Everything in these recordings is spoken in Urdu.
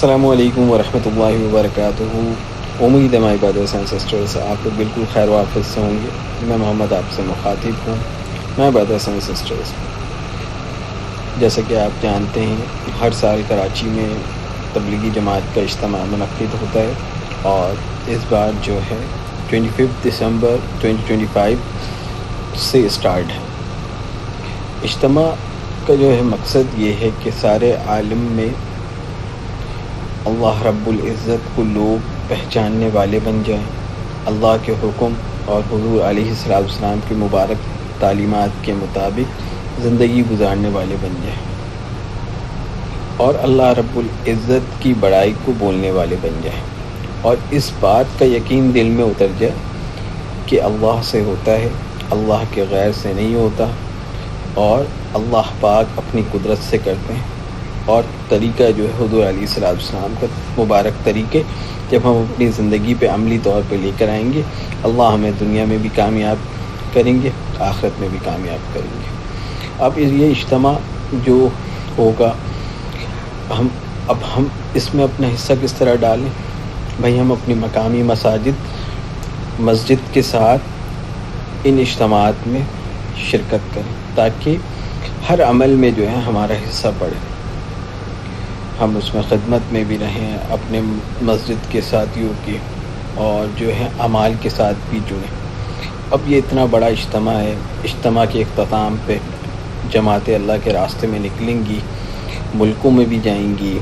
السلام علیکم ورحمۃ اللہ وبرکاتہ۔ امید ہے مائی بردرس اینڈ سسٹرس آپ لوگ بالکل خیر و عافیت سے ہوں گے۔ میں محمد آپ سے مخاطب ہوں۔ مائی بردرس اینڈ سسٹرس، جیسا کہ آپ جانتے ہیں ہر سال کراچی میں تبلیغی جماعت کا اجتماع منعقد ہوتا ہے، اور اس بار جو ہے 25 دسمبر 2025 سے اسٹارٹ ہے۔ اجتماع کا جو ہے مقصد یہ ہے کہ سارے عالم میں اللہ رب العزت کو لوگ پہچاننے والے بن جائیں، اللہ کے حکم اور حضور علیہ السلام کی مبارک تعلیمات کے مطابق زندگی گزارنے والے بن جائیں، اور اللہ رب العزت کی بڑائی کو بولنے والے بن جائیں، اور اس بات کا یقین دل میں اتر جائے کہ اللہ سے ہوتا ہے، اللہ کے غیر سے نہیں ہوتا، اور اللہ پاک اپنی قدرت سے کرتے ہیں، اور طریقہ جو ہے حضور علیہ السلام کا مبارک طریقے جب ہم اپنی زندگی پہ عملی طور پہ لے کر آئیں گے، اللہ ہمیں دنیا میں بھی کامیاب کریں گے، آخرت میں بھی کامیاب کریں گے۔ اب یہ اجتماع جو ہوگا، ہم اس میں اپنا حصہ کس طرح ڈالیں؟ بھائی ہم اپنی مقامی مسجد کے ساتھ ان اجتماعات میں شرکت کریں، تاکہ ہر عمل میں جو ہے ہمارا حصہ پڑے، ہم اس میں خدمت میں بھی رہیں، اپنے مسجد کے ساتھیوں کی اور جو ہے اعمال کے ساتھ بھی جڑیں۔ اب یہ اتنا بڑا اجتماع ہے، اجتماع کے اختتام پہ جماعتیں اللہ کے راستے میں نکلیں گی، ملکوں میں بھی جائیں گی،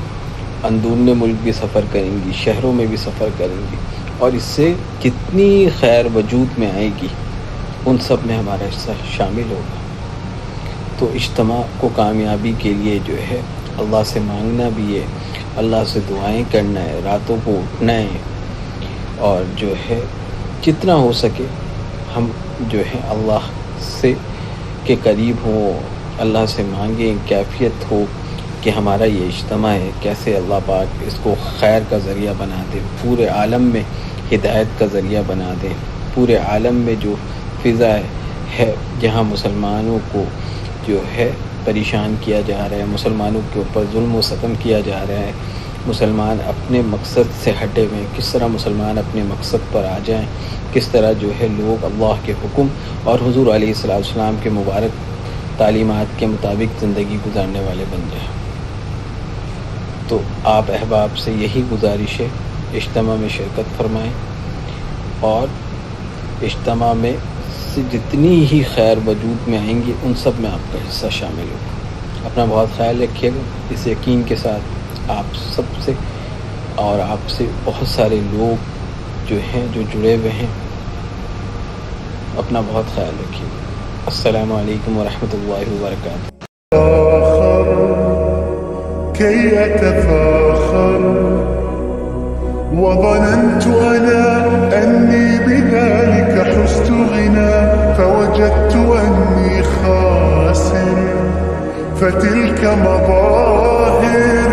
اندرون ملک بھی سفر کریں گی، شہروں میں بھی سفر کریں گی، اور اس سے کتنی خیر وجود میں آئے گی، ان سب میں ہمارا حصہ شامل ہوگا۔ تو اجتماع کو کامیابی کے لیے جو ہے اللہ سے مانگنا بھی ہے، اللہ سے دعائیں کرنا ہے، راتوں کو اٹھنا ہے، اور جو ہے جتنا ہو سکے ہم جو ہے اللہ سے کے قریب ہوں، اللہ سے مانگیں، کیفیت ہو کہ ہمارا یہ اجتماع ہے کیسے اللہ پاک اس کو خیر کا ذریعہ بنا دے، پورے عالم میں ہدایت کا ذریعہ بنا دے، پورے عالم میں جو فضا ہے جہاں مسلمانوں کو جو ہے پریشان کیا جا رہا ہے، مسلمانوں کے اوپر ظلم و ستم کیا جا رہا ہے، مسلمان اپنے مقصد سے ہٹے ہوئے ہیں، کس طرح مسلمان اپنے مقصد پر آ جائیں، کس طرح جو ہے لوگ اللہ کے حکم اور حضور علیہ السلام کے مبارک تعلیمات کے مطابق زندگی گزارنے والے بن جائیں۔ تو آپ احباب سے یہی گزارش ہے، اجتماع میں شرکت فرمائیں، اور اجتماع میں سے جتنی ہی خیر وجود میں آئیں گی ان سب میں آپ کا حصہ شامل ہوگا۔ اپنا بہت خیال رکھیے گا، اس یقین کے ساتھ آپ سب سے اور آپ سے بہت سارے لوگ جو ہیں جو جڑے ہوئے ہیں، اپنا بہت خیال رکھیے گا۔ السلام علیکم ورحمۃ اللہ وبرکاتہ۔ كي أتفاخر وظننت أنا أني بذلك حزت غنى، فوجدت أني خاسر، فتلك مظاهر